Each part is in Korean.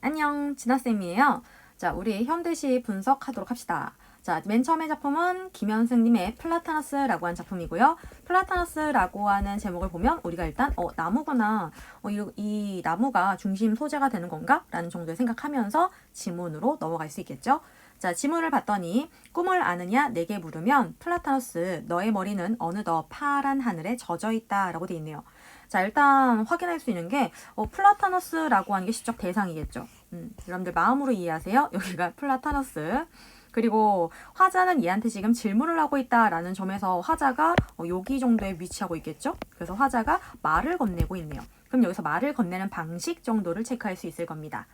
안녕, 진아쌤이에요. 자, 우리 현대시 분석하도록 합시다. 자, 맨 처음에 작품은 김현승님의 플라타너스라고 하는 작품이고요. 플라타너스라고 하는 제목을 보면 우리가 일단 나무구나, 이 나무가 중심 소재가 되는 건가? 라는 정도의 생각하면서 지문으로 넘어갈 수 있겠죠. 자, 지문을 봤더니 꿈을 아느냐 내게 물으면 플라타너스 너의 머리는 어느덧 파란 하늘에 젖어 있다 라고 되어 있네요. 자, 일단 확인할 수 있는 게 플라타너스라고 하는 게 시적 대상이겠죠. 여러분들 마음으로 이해하세요. 여기가 플라타너스. 그리고 화자는 얘한테 지금 질문을 하고 있다라는 점에서 화자가 여기 정도에 위치하고 있겠죠. 그래서 화자가 말을 건네고 있네요. 그럼 여기서 말을 건네는 방식 정도를 체크할 수 있을 겁니다.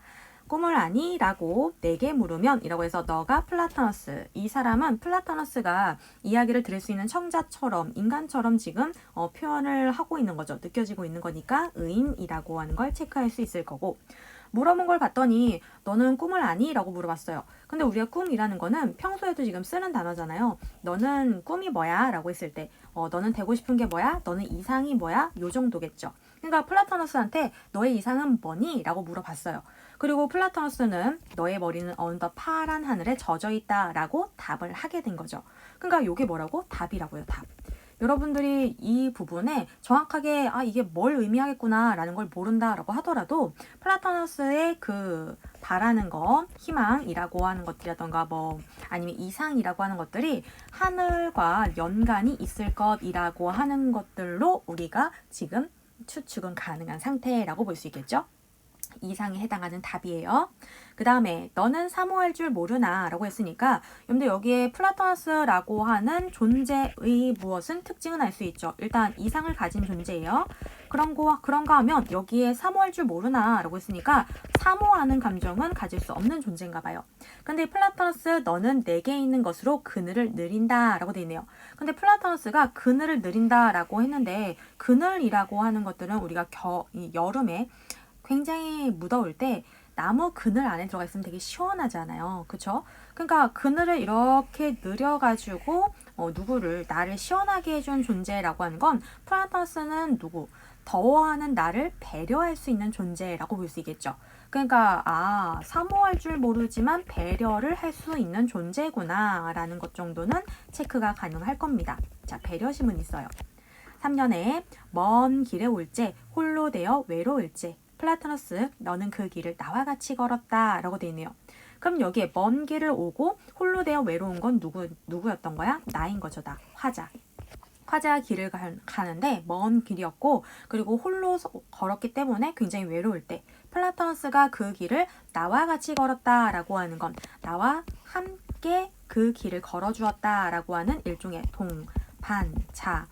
꿈을 아니? 라고 내게 물으면 이라고 해서 너가 플라타너스, 이 사람은 플라타너스가 이야기를 들을 수 있는 청자처럼 인간처럼 지금 표현을 하고 있는 거죠. 느껴지고 있는 거니까 의인이라고 하는 걸 체크할 수 있을 거고, 물어본 걸 봤더니 너는 꿈을 아니? 라고 물어봤어요. 근데 우리가 꿈이라는 거는 평소에도 지금 쓰는 단어잖아요. 너는 꿈이 뭐야? 라고 했을 때 너는 되고 싶은 게 뭐야? 너는 이상이 뭐야? 요 정도겠죠. 그러니까 플라토너스한테 너의 이상은 뭐니? 라고 물어봤어요. 그리고 플라토너스는 너의 머리는 어느덧 파란 하늘에 젖어 있다 라고 답을 하게 된 거죠. 그러니까 이게 뭐라고? 답이라고요. 답. 여러분들이 이 부분에 정확하게 이게 뭘 의미하겠구나 라는 걸 모른다라고 하더라도 플라토너스의 그 바라는 거, 희망이라고 하는 것들이라던가 아니면 이상이라고 하는 것들이 하늘과 연관이 있을 것이라고 하는 것들로 우리가 지금 추측은 가능한 상태라고 볼 수 있겠죠. 이상에 해당하는 답이에요. 그 다음에 너는 사모할 줄 모르나 라고 했으니까 여러분들 여기에 플라토너스라고 하는 존재의 무엇은 특징은 알 수 있죠. 일단 이상을 가진 존재예요. 그런가 하면 여기에 사모할 줄 모르나 라고 했으니까 사모하는 감정은 가질 수 없는 존재인가 봐요. 근데 플라토너스 너는 내게 있는 것으로 그늘을 느린다 라고 되어 있네요. 근데 플라토너스가 그늘을 느린다 라고 했는데 그늘이라고 하는 것들은 우리가 여름에 굉장히 무더울 때 나무 그늘 안에 들어가 있으면 되게 시원하잖아요. 그쵸? 그러니까 그늘을 이렇게 느려가지고 나를 시원하게 해준 존재라고 하는 건 플라토너스는 더워하는 나를 배려할 수 있는 존재라고 볼 수 있겠죠. 그러니까 사모할 줄 모르지만 배려를 할 수 있는 존재구나 라는 것 정도는 체크가 가능할 겁니다. 자, 배려심은 있어요. 3년에 먼 길에 올제 홀로 되어 외로울제 플라토너스 너는 그 길을 나와 같이 걸었다 라고 되어 있네요. 그럼 여기에 먼 길을 오고 홀로 되어 외로운 건 누구였던 거야? 나인 거죠. 나. 화자 길을 가는데 먼 길이었고 그리고 홀로 걸었기 때문에 굉장히 외로울 때 플라토너스가 그 길을 나와 같이 걸었다 라고 하는 건 나와 함께 그 길을 걸어주었다 라고 하는 일종의 동반자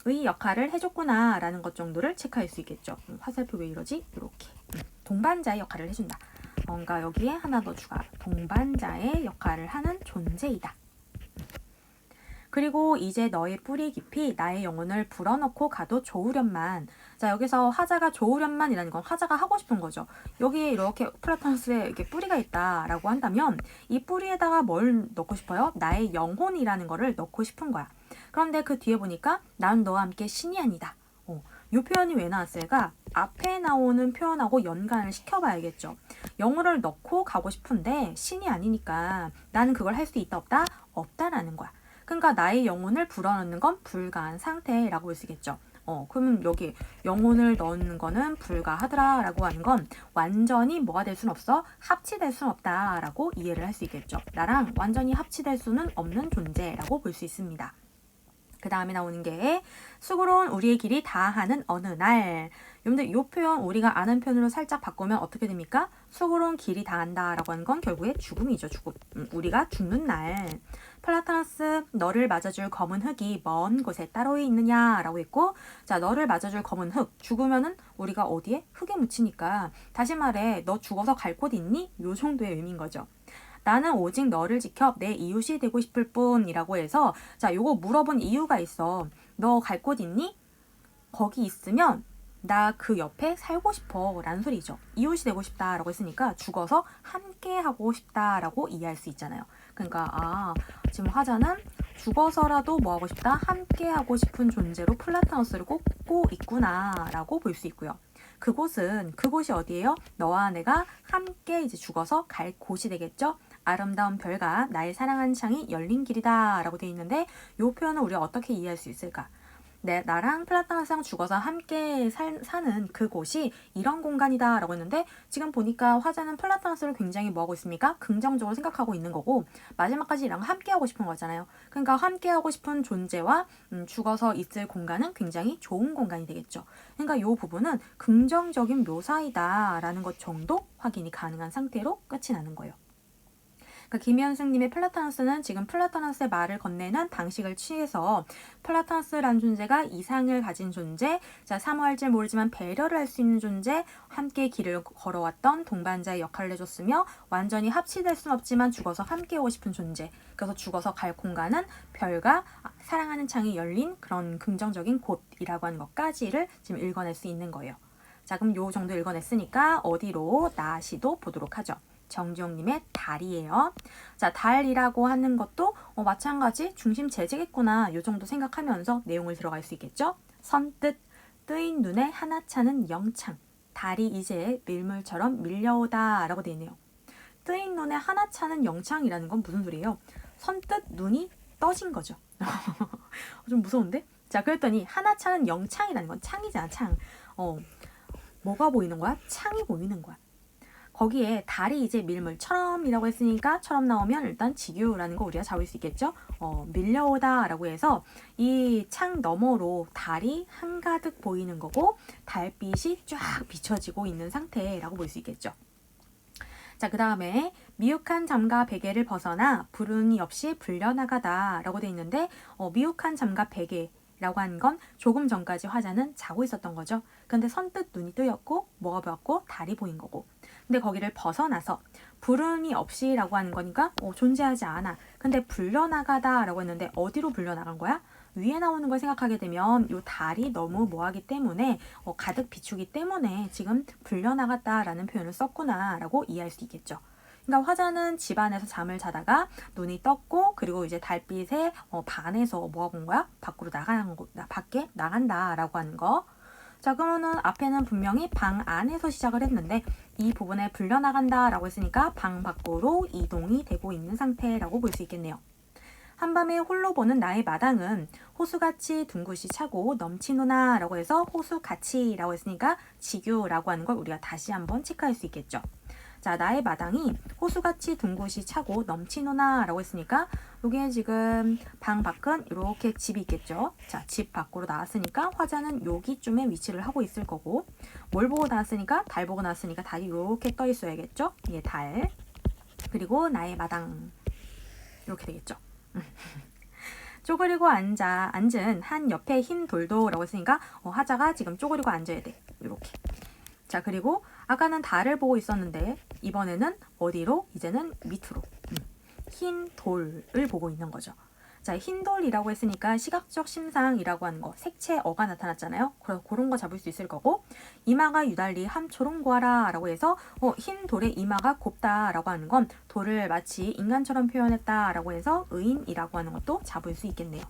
의 역할을 해줬구나 라는 것 정도를 체크할 수 있겠죠. 화살표 왜 이러지? 이렇게 동반자의 역할을 해준다. 뭔가 여기에 하나 더 추가. 동반자의 역할을 하는 존재이다. 그리고 이제 너의 뿌리 깊이 나의 영혼을 불어넣고 가도 좋으련만. 자, 여기서 화자가 좋으련만이라는 건 화자가 하고 싶은 거죠. 여기에 이렇게 플라토너스에 이렇게 뿌리가 있다라고 한다면 이 뿌리에다가 뭘 넣고 싶어요? 나의 영혼이라는 거를 넣고 싶은 거야. 그런데 그 뒤에 보니까 난 너와 함께 신이 아니다. 이 표현이 왜 나왔을까? 앞에 나오는 표현하고 연관을 시켜봐야겠죠. 영혼을 넣고 가고 싶은데 신이 아니니까 나는 그걸 할 수 있다 없다? 없다라는 거야. 그러니까 나의 영혼을 불어넣는 건 불가한 상태라고 볼 수 있겠죠. 그러면 여기 영혼을 넣는 거는 불가하더라 라고 하는 건 완전히 뭐가 될 수는 없어? 합치될 수는 없다 라고 이해를 할 수 있겠죠. 나랑 완전히 합치될 수는 없는 존재라고 볼 수 있습니다. 그 다음에 나오는 게 수고로운 우리의 길이 다하는 어느 날. 여러분들 이 표현 우리가 아는 표현으로 살짝 바꾸면 어떻게 됩니까? 수고로운 길이 다한다 라고 하는 건 결국에 죽음이죠. 죽음. 우리가 죽는 날. 플라토너스 너를 맞아줄 검은 흙이 먼 곳에 따로 있느냐 라고 했고, 자, 너를 맞아줄 검은 흙. 죽으면은 우리가 어디에? 흙에 묻히니까 다시 말해 너 죽어서 갈 곳 있니? 요 정도의 의미인 거죠. 나는 오직 너를 지켜 내 이웃이 되고 싶을 뿐이라고 해서, 자, 요거 물어본 이유가 있어. 너 갈 곳 있니? 거기 있으면 나 그 옆에 살고 싶어 라는 소리죠. 이웃이 되고 싶다라고 했으니까 죽어서 함께 하고 싶다라고 이해할 수 있잖아요. 그러니까 지금 화자는 죽어서라도 뭐 하고 싶다? 함께 하고 싶은 존재로 플라토너스를 꼽고 있구나 라고 볼 수 있고요. 그곳이 어디예요? 너와 내가 함께 이제 죽어서 갈 곳이 되겠죠? 아름다운 별과 나의 사랑하는 창이 열린 길이다 라고 되어 있는데 이 표현을 우리가 어떻게 이해할 수 있을까? 나랑 플라타나스랑 죽어서 함께 사는 그곳이 이런 공간이다 라고 했는데 지금 보니까 화자는 플라타나스를 굉장히 뭐하고 있습니까? 긍정적으로 생각하고 있는 거고 마지막까지 이랑 함께 하고 싶은 거잖아요. 그러니까 함께 하고 싶은 존재와 죽어서 있을 공간은 굉장히 좋은 공간이 되겠죠. 그러니까 이 부분은 긍정적인 묘사이다 라는 것 정도 확인이 가능한 상태로 끝이 나는 거예요. 그러니까 김현승님의 플라타너스는 지금 플라타너스의 말을 건네는 방식을 취해서 플라타너스라는 존재가 이상을 가진 존재, 자 사모할지 모르지만 배려를 할 수 있는 존재, 함께 길을 걸어왔던 동반자의 역할을 해줬으며 완전히 합치될 수는 없지만 죽어서 함께 오고 싶은 존재. 그래서 죽어서 갈 공간은 별과 사랑하는 창이 열린 그런 긍정적인 곳이라고 하는 것까지를 지금 읽어낼 수 있는 거예요. 자 그럼 요 정도 읽어냈으니까 어디로 나시도 보도록 하죠. 정지용님의 달이에요. 자, 달이라고 하는 것도 마찬가지 중심 재지겠구나. 요 정도 생각하면서 내용을 들어갈 수 있겠죠. 선뜻 뜨인 눈에 하나 차는 영창. 달이 이제 밀물처럼 밀려오다 라고 되어 있네요. 뜨인 눈에 하나 차는 영창이라는 건 무슨 소리예요? 선뜻 눈이 떠진 거죠. 좀 무서운데? 자, 그랬더니 하나 차는 영창이라는 건 창이잖아, 창. 뭐가 보이는 거야? 창이 보이는 거야. 거기에 달이 이제 밀물처럼이라고 했으니까 처럼 나오면 일단 지규라는 거 우리가 잡을 수 있겠죠. 밀려오다 라고 해서 이 창 너머로 달이 한가득 보이는 거고 달빛이 쫙 비춰지고 있는 상태라고 볼 수 있겠죠. 자, 그 다음에 미혹한 잠과 베개를 벗어나 불운이 없이 불려나가다 라고 되어 있는데 미혹한 잠과 베개 라고 하는 건 조금 전까지 화자는 자고 있었던 거죠. 근데 선뜻 눈이 뜨였고 뭐가 보였고 달이 보인 거고 근데 거기를 벗어나서 불운이 없이 라고 하는 거니까 존재하지 않아. 근데 불려나가다 라고 했는데 어디로 불려나간 거야? 위에 나오는 걸 생각하게 되면 이 달이 너무 뭐하기 때문에 가득 비추기 때문에 지금 불려나갔다 라는 표현을 썼구나 라고 이해할 수 있겠죠. 그러니까 화자는 집 안에서 잠을 자다가 눈이 떴고 그리고 이제 달빛에 반해서 뭐하고 온 거야? 밖에 나간다 라고 하는 거. 자 그러면은 앞에는 분명히 방 안에서 시작을 했는데 이 부분에 불려나간다 라고 했으니까 방 밖으로 이동이 되고 있는 상태라고 볼 수 있겠네요. 한밤에 홀로 보는 나의 마당은 호수같이 둥굿이 차고 넘치노나 라고 해서 호수같이 라고 했으니까 지규라고 하는 걸 우리가 다시 한번 체크할 수 있겠죠. 자, 나의 마당이 호수같이 둥굿이 차고 넘치노나 라고 했으니까 이게 지금 방 밖은 이렇게 집이 있겠죠. 자, 집 밖으로 나왔으니까 화자는 여기쯤에 위치를 하고 있을 거고 뭘 보고 나왔으니까 달 보고 나왔으니까 달이 이렇게 떠 있어야겠죠. 이게 달 그리고 나의 마당 이렇게 되겠죠. 쪼그리고 앉은 한 옆에 흰 돌도 라고 했으니까 화자가 지금 쪼그리고 앉아야 돼. 이렇게. 자 그리고 아까는 달을 보고 있었는데 이번에는 어디로? 이제는 밑으로 흰 돌을 보고 있는 거죠. 자, 흰 돌이라고 했으니까 시각적 심상이라고 하는 거 색채어가 나타났잖아요. 그래서 그런 거 잡을 수 있을 거고 이마가 유달리 함초롱 고하라 라고 해서 흰 돌의 이마가 곱다 라고 하는 건 돌을 마치 인간처럼 표현했다 라고 해서 의인이라고 하는 것도 잡을 수 있겠네요.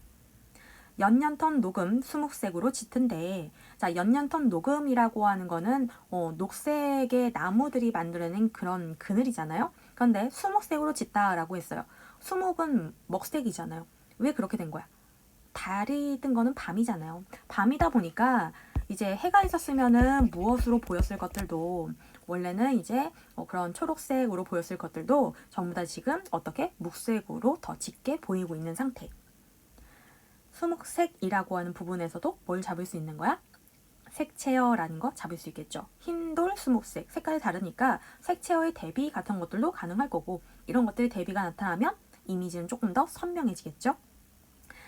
연년턴 녹음 수묵색으로 짙은데 자 연년턴 녹음이라고 하는 거는 녹색의 나무들이 만들어낸 그런 그늘이잖아요. 그런데 수묵색으로 짙다라고 했어요. 수묵은 먹색이잖아요. 왜 그렇게 된 거야? 달이 뜬 거는 밤이잖아요. 밤이다 보니까 이제 해가 있었으면은 무엇으로 보였을 것들도 원래는 이제 그런 초록색으로 보였을 것들도 전부 다 지금 어떻게 묵색으로 더 짙게 보이고 있는 상태. 수묵색이라고 하는 부분에서도 뭘 잡을 수 있는 거야? 색채어라는 거 잡을 수 있겠죠. 흰돌, 수묵색, 색깔이 다르니까 색채어의 대비 같은 것들도 가능할 거고 이런 것들의 대비가 나타나면 이미지는 조금 더 선명해지겠죠.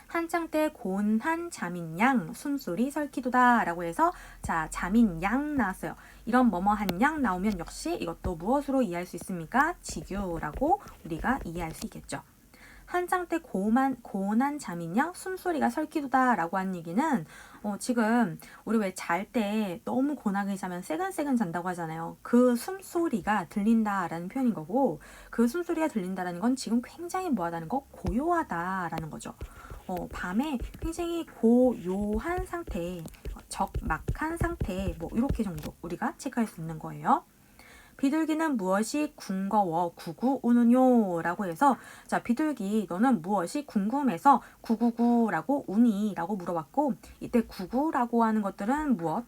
한창 때 고운한 자민양 숨소리 설키도다 라고 해서 자 자민양 나왔어요. 이런 뭐뭐한 양 나오면 역시 이것도 무엇으로 이해할 수 있습니까? 지규라고 우리가 이해할 수 있겠죠. 한창 때 고운한 잠이냐 숨소리가 설키도다 라고 하는 얘기는 지금 우리 왜 잘 때 너무 고나게 자면 새근새근 잔다고 하잖아요. 그 숨소리가 들린다라는 표현인 거고 그 숨소리가 들린다라는 건 지금 굉장히 뭐하다는 거? 고요하다라는 거죠. 밤에 굉장히 고요한 상태 적막한 상태, 뭐 이렇게 정도 우리가 체크할 수 있는 거예요. 비둘기는 무엇이 궁거워 구구우는요 라고 해서, 자, 비둘기 너는 무엇이 궁금해서 구구구라고 우니 라고 물어봤고, 이때 구구라고 하는 것들은 무엇?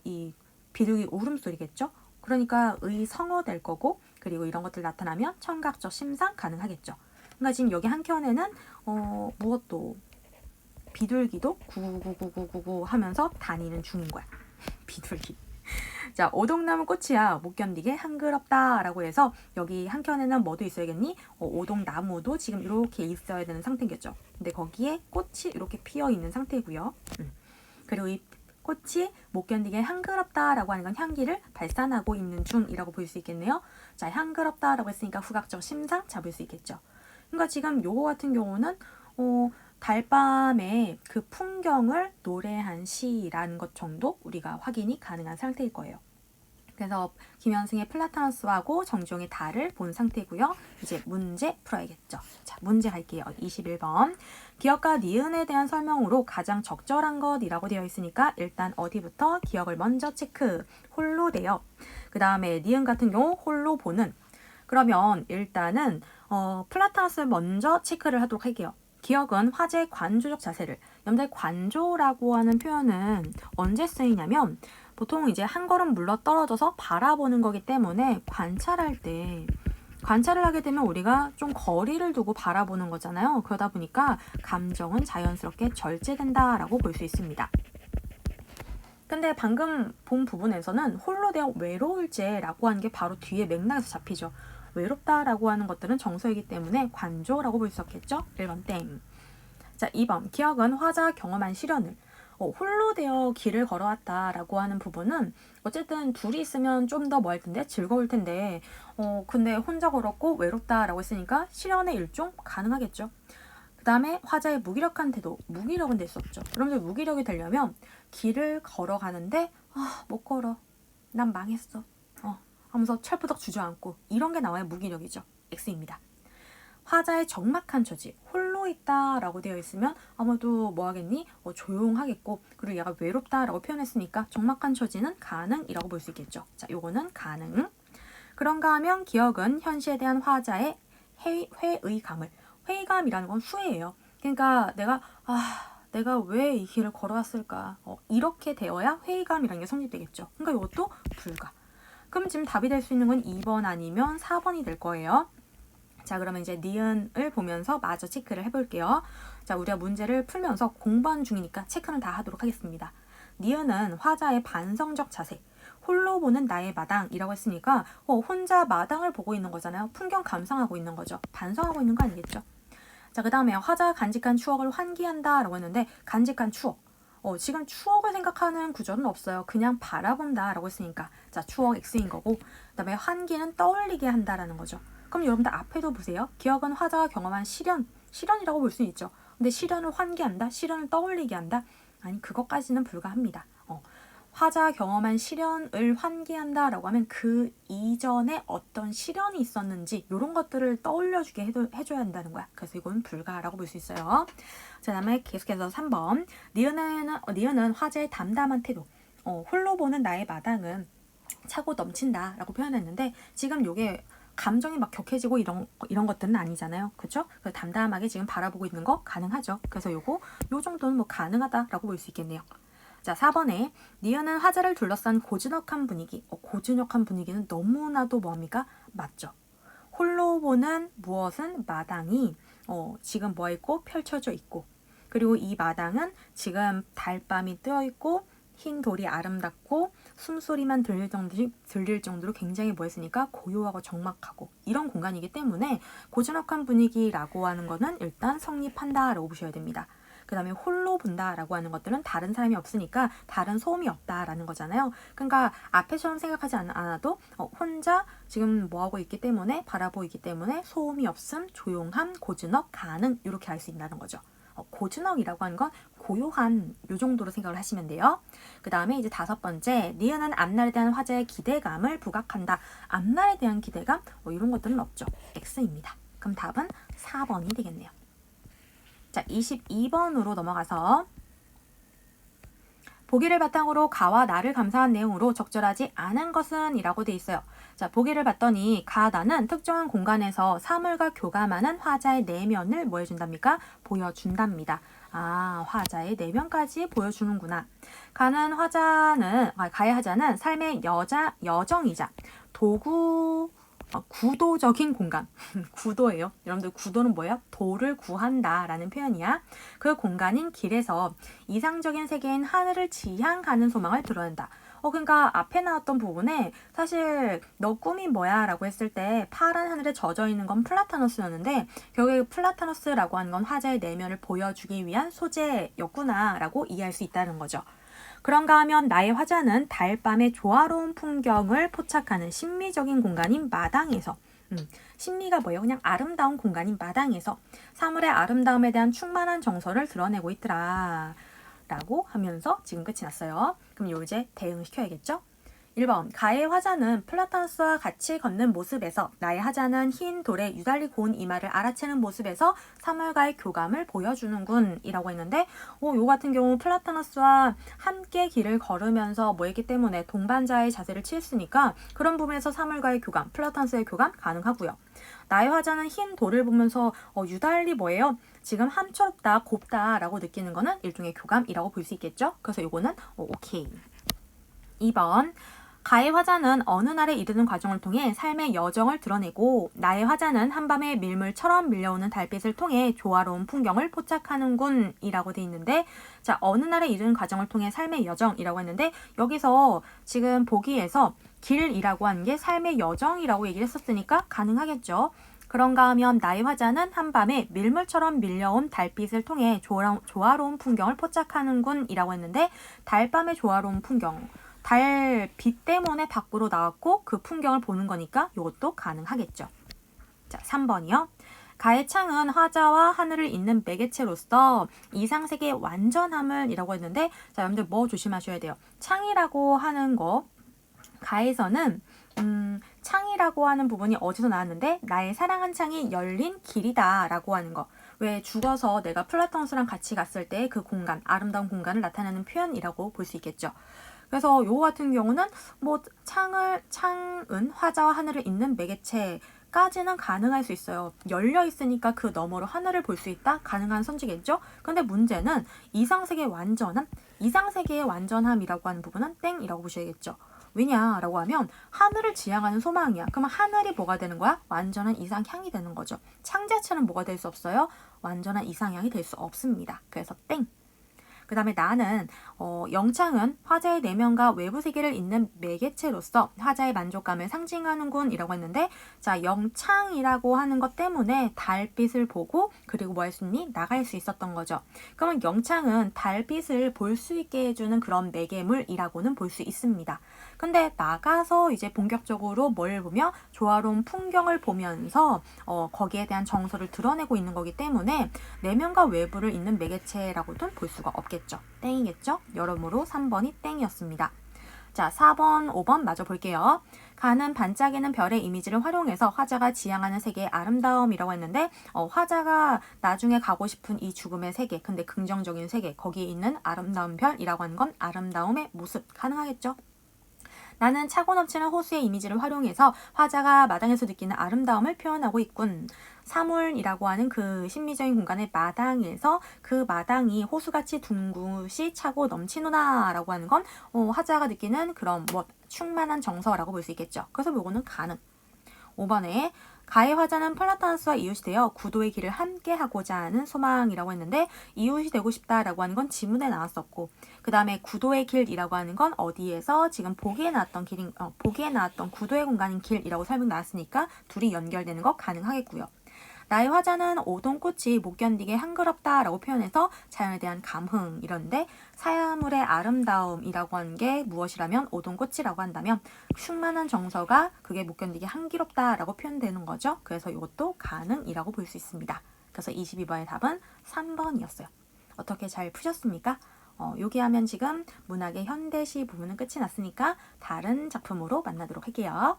이 비둘기 울음소리겠죠. 그러니까 의성어 될 거고, 그리고 이런 것들 나타나면 청각적 심상 가능하겠죠. 그러니까 지금 여기 한 켠에는 무엇도 비둘기도 구구구구구구 하면서 다니는 중인 거야. 비둘기. 자, 오동나무 꽃이야 못 견디게 한그럽다 라고 해서, 여기 한켠에는 뭐도 있어야겠니? 오동나무도 지금 이렇게 있어야 되는 상태겠죠. 근데 거기에 꽃이 이렇게 피어 있는 상태고요. 그리고 이 꽃이 못 견디게 한그럽다 라고 하는 건 향기를 발산하고 있는 중이라고 볼 수 있겠네요. 자, 한그럽다 라고 했으니까 후각적 심상 잡을 수 있겠죠. 그러니까 지금 요거 같은 경우는 달밤의 그 풍경을 노래한 시라는 것 정도 우리가 확인이 가능한 상태일 거예요. 그래서 김현승의 플라타너스하고 정주영의 달을 본 상태고요. 이제 문제 풀어야겠죠. 자, 문제 갈게요. 21번. 기억과 니은에 대한 설명으로 가장 적절한 것이라고 되어 있으니까 일단 어디부터 기억을 먼저 체크. 홀로 돼요. 그 다음에 니은 같은 경우 홀로 보는. 그러면 일단은 플라타너스를 먼저 체크를 하도록 할게요. 기억은 화제의 관조적 자세를. 여러분들 관조라고 하는 표현은 언제 쓰이냐면 보통 이제 한 걸음 물러 떨어져서 바라보는 거기 때문에 관찰을 하게 되면 우리가 좀 거리를 두고 바라보는 거잖아요. 그러다 보니까 감정은 자연스럽게 절제된다라고 볼 수 있습니다. 근데 방금 본 부분에서는 홀로 되어 외로울제라고 하는 게 바로 뒤에 맥락에서 잡히죠. 외롭다라고 하는 것들은 정서이기 때문에 관조라고 볼 수 없겠죠? 1번 땡. 자, 2번. 기억은 화자 경험한 시련을. 홀로 되어 길을 걸어왔다라고 하는 부분은 어쨌든 둘이 있으면 좀 더 뭐 할 텐데 즐거울 텐데 근데 혼자 걸었고 외롭다라고 했으니까 시련의 일종 가능하겠죠. 그 다음에 화자의 무기력한 태도. 무기력은 될 수 없죠. 여러분들 무기력이 되려면 길을 걸어가는데 못 걸어. 난 망했어. 하면서 철푸덕 주저앉고 이런 게 나와야 무기력이죠. X입니다. 화자의 적막한 처지, 홀로 있다라고 되어 있으면 아무도 뭐 하겠니? 조용하겠고, 그리고 얘가 외롭다라고 표현했으니까 적막한 처지는 가능이라고 볼 수 있겠죠. 자, 요거는 가능. 그런가 하면 기억은 현시에 대한 화자의 회의감을. 회의감이라는 건 후회예요. 그러니까 내가 왜 이 길을 걸어왔을까? 이렇게 되어야 회의감이라는 게 성립되겠죠. 그러니까 이것도 불가. 그럼 지금 답이 될 수 있는 건 2번 아니면 4번이 될 거예요. 자, 그러면 이제 니은을 보면서 마저 체크를 해볼게요. 자, 우리가 문제를 풀면서 공부하는 중이니까 체크는 다 하도록 하겠습니다. 니은은 화자의 반성적 자세, 홀로 보는 나의 마당이라고 했으니까 혼자 마당을 보고 있는 거잖아요. 풍경 감상하고 있는 거죠. 반성하고 있는 거 아니겠죠? 자, 그 다음에 화자가 간직한 추억을 환기한다 라고 했는데, 간직한 추억. 지금 추억을 생각하는 구절은 없어요. 그냥 바라본다 라고 했으니까, 자, 추억 X인 거고, 그 다음에 환기는 떠올리게 한다라는 거죠. 그럼 여러분들 앞에도 보세요. 기억은 화자가 경험한 시련이라고 볼 수 있죠. 근데 시련을 환기한다? 시련을 떠올리게 한다? 아니, 그것까지는 불가합니다. 화자가 경험한 시련을 환기한다 라고 하면 그 이전에 어떤 시련이 있었는지 이런 것들을 떠올려주게 해줘야 한다는 거야. 그래서 이건 불가라고 볼 수 있어요. 자, 다음에 계속해서 3번. 니은은 화자의 담담한 태도. 홀로 보는 나의 마당은 차고 넘친다 라고 표현했는데, 지금 요게 감정이 막 격해지고 이런 것들은 아니잖아요. 그렇죠? 담담하게 지금 바라보고 있는 거 가능하죠. 그래서 요 정도는 뭐 가능하다라고 볼 수 있겠네요. 자, 4번에 니은은 화자를 둘러싼 고즈넉한 분위기. 고즈넉한 분위기는 너무나도 뭡니까? 맞죠. 홀로 보는 무엇은 마당이 지금 뭐 있고 펼쳐져 있고, 그리고 이 마당은 지금 달밤이 뜨어 있고 흰 돌이 아름답고 숨소리만 들릴 정도로 굉장히 뭐 했으니까 고요하고 적막하고 이런 공간이기 때문에 고즈넉한 분위기라고 하는 거는 일단 성립한다라고 보셔야 됩니다. 그 다음에 홀로 본다라고 하는 것들은 다른 사람이 없으니까 다른 소음이 없다라는 거잖아요. 그러니까 앞에처럼 생각하지 않아도 혼자 지금 뭐하고 있기 때문에 바라보고 있기 때문에 소음이 없음, 조용함, 고즈넉, 가능 이렇게 알 수 있다는 거죠. 고즈넉이라고 하는 건 고요한 요 정도로 생각을 하시면 돼요. 그 다음에 이제 5번째, 니은은 앞날에 대한 화자의 기대감을 부각한다. 앞날에 대한 기대감 이런 것들은 없죠. X입니다. 그럼 답은 4번이 되겠네요. 자, 22번으로 넘어가서 보기를 바탕으로 가와 나를 감사한 내용으로 적절하지 않은 것은 이라고 돼 있어요. 자, 보기를 봤더니 가, 나는 특정한 공간에서 사물과 교감하는 화자의 내면을 뭐 해준답니까? 보여준답니다. 아, 화자의 내면까지 보여주는구나. 가의 화자는 삶의 여정이자 구도적인 공간. 구도예요. 여러분들 구도는 뭐예요? 도를 구한다 라는 표현이야. 그 공간인 길에서 이상적인 세계인 하늘을 지향하는 소망을 드러낸다. 그러니까 앞에 나왔던 부분에 사실 너 꿈이 뭐야? 라고 했을 때 파란 하늘에 젖어 있는 건 플라타너스였는데 결국에 플라타너스라고 하는 건 화자의 내면을 보여주기 위한 소재였구나 라고 이해할 수 있다는 거죠. 그런가 하면 나의 화자는 달밤의 조화로운 풍경을 포착하는 심미적인 공간인 마당에서 심미가 뭐예요? 그냥 아름다운 공간인 마당에서 사물의 아름다움에 대한 충만한 정서를 드러내고 있더라 라고 하면서 지금 끝이 났어요. 그럼 요 이제 대응시켜야겠죠? 1번 가의 화자는 플라타너스와 같이 걷는 모습에서 나의 화자는 흰 돌에 유달리 고운 이마를 알아채는 모습에서 사물과의 교감을 보여주는군 이라고 했는데 요 같은 경우 플라타너스와 함께 길을 걸으면서 뭐 했기 때문에 동반자의 자세를 취했으니까 그런 부분에서 사물과의 교감, 플라타너스의 교감 가능하고요. 나의 화자는 흰 돌을 보면서 유달리 뭐예요? 지금 함초롭다, 곱다 라고 느끼는 거는 일종의 교감이라고 볼 수 있겠죠? 그래서 요거는 오케이. 2번 가의 화자는 어느 날에 이르는 과정을 통해 삶의 여정을 드러내고 나의 화자는 한밤에 밀물처럼 밀려오는 달빛을 통해 조화로운 풍경을 포착하는군 이라고 돼 있는데 자 어느 날에 이르는 과정을 통해 삶의 여정이라고 했는데 여기서 지금 보기에서 길이라고 하는 게 삶의 여정이라고 얘기를 했었으니까 가능하겠죠. 그런가 하면 나의 화자는 한밤에 밀물처럼 밀려온 달빛을 통해 조화로운 풍경을 포착하는군 이라고 했는데 달밤의 조화로운 풍경 달빛 때문에 밖으로 나왔고 그 풍경을 보는 거니까 이것도 가능하겠죠. 자, 3번이요. 가의 창은 화자와 하늘을 잇는 매개체로서 이상세계의 완전함을 이라고 했는데 자, 여러분들 뭐 조심하셔야 돼요. 창이라고 하는 거 가에서는 창이라고 하는 부분이 어디서 나왔는데 나의 사랑한 창이 열린 길이다 라고 하는 거. 왜 죽어서 내가 플라톤스랑 같이 갔을 때 그 공간, 아름다운 공간을 나타내는 표현이라고 볼 수 있겠죠. 그래서 요거 같은 경우는 뭐 창은 화자와 하늘을 잇는 매개체까지는 가능할 수 있어요. 열려 있으니까 그 너머로 하늘을 볼 수 있다? 가능한 선지겠죠? 근데 문제는 이상세계의 완전함이라고 하는 부분은 땡이라고 보셔야겠죠. 왜냐라고 하면 하늘을 지향하는 소망이야. 그러면 하늘이 뭐가 되는 거야? 완전한 이상향이 되는 거죠. 창 자체는 뭐가 될 수 없어요? 완전한 이상향이 될 수 없습니다. 그래서 땡. 그 다음에 나는 영창은 화자의 내면과 외부 세계를 잇는 매개체로서 화자의 만족감을 상징하는군 이라고 했는데 자 영창이라고 하는 것 때문에 달빛을 보고 그리고 뭐 할 수 있니? 나갈 수 있었던 거죠. 그러면 영창은 달빛을 볼 수 있게 해주는 그런 매개물이라고는 볼 수 있습니다. 근데 나가서 이제 본격적으로 뭘 보며 조화로운 풍경을 보면서 거기에 대한 정서를 드러내고 있는 거기 때문에 내면과 외부를 잇는 매개체라고는 볼 수가 없겠죠. 땡이겠죠? 여러모로 3번이 땡이었습니다. 자, 4번, 5번 마저 볼게요. 가는 반짝이는 별의 이미지를 활용해서 화자가 지향하는 세계의 아름다움이라고 했는데 화자가 나중에 가고 싶은 이 죽음의 세계, 근데 긍정적인 세계, 거기에 있는 아름다운 별이라고 하는 건 아름다움의 모습 가능하겠죠? 나는 차고 넘치는 호수의 이미지를 활용해서 화자가 마당에서 느끼는 아름다움을 표현하고 있군. 사물이라고 하는 그 심미적인 공간의 마당에서 그 마당이 호수같이 둥긋이 차고 넘치노나 라고 하는 건 화자가 느끼는 그런 충만한 정서라고 볼 수 있겠죠. 그래서 요거는 가능. 5번에 가의 화자는 플라타너스와 이웃이 되어 구도의 길을 함께 하고자 하는 소망이라고 했는데 이웃이 되고 싶다라고 하는 건 지문에 나왔었고 그 다음에 구도의 길이라고 하는 건 어디에서 지금 보기에 나왔던 구도의 공간인 길이라고 설명 나왔으니까 둘이 연결되는 거 가능하겠고요. 나의 화자는 오동꽃이 못 견디게 한그럽다라고 표현해서 자연에 대한 감흥 이런데 사물의 아름다움이라고 하는 게 무엇이라면 오동꽃이라고 한다면 충만한 정서가 그게 못 견디게 한기롭다라고 표현되는 거죠. 그래서 이것도 가능이라고 볼 수 있습니다. 그래서 22번의 답은 3번이었어요. 어떻게 잘 푸셨습니까? 여기 하면 지금 문학의 현대시 부분은 끝이 났으니까 다른 작품으로 만나도록 할게요.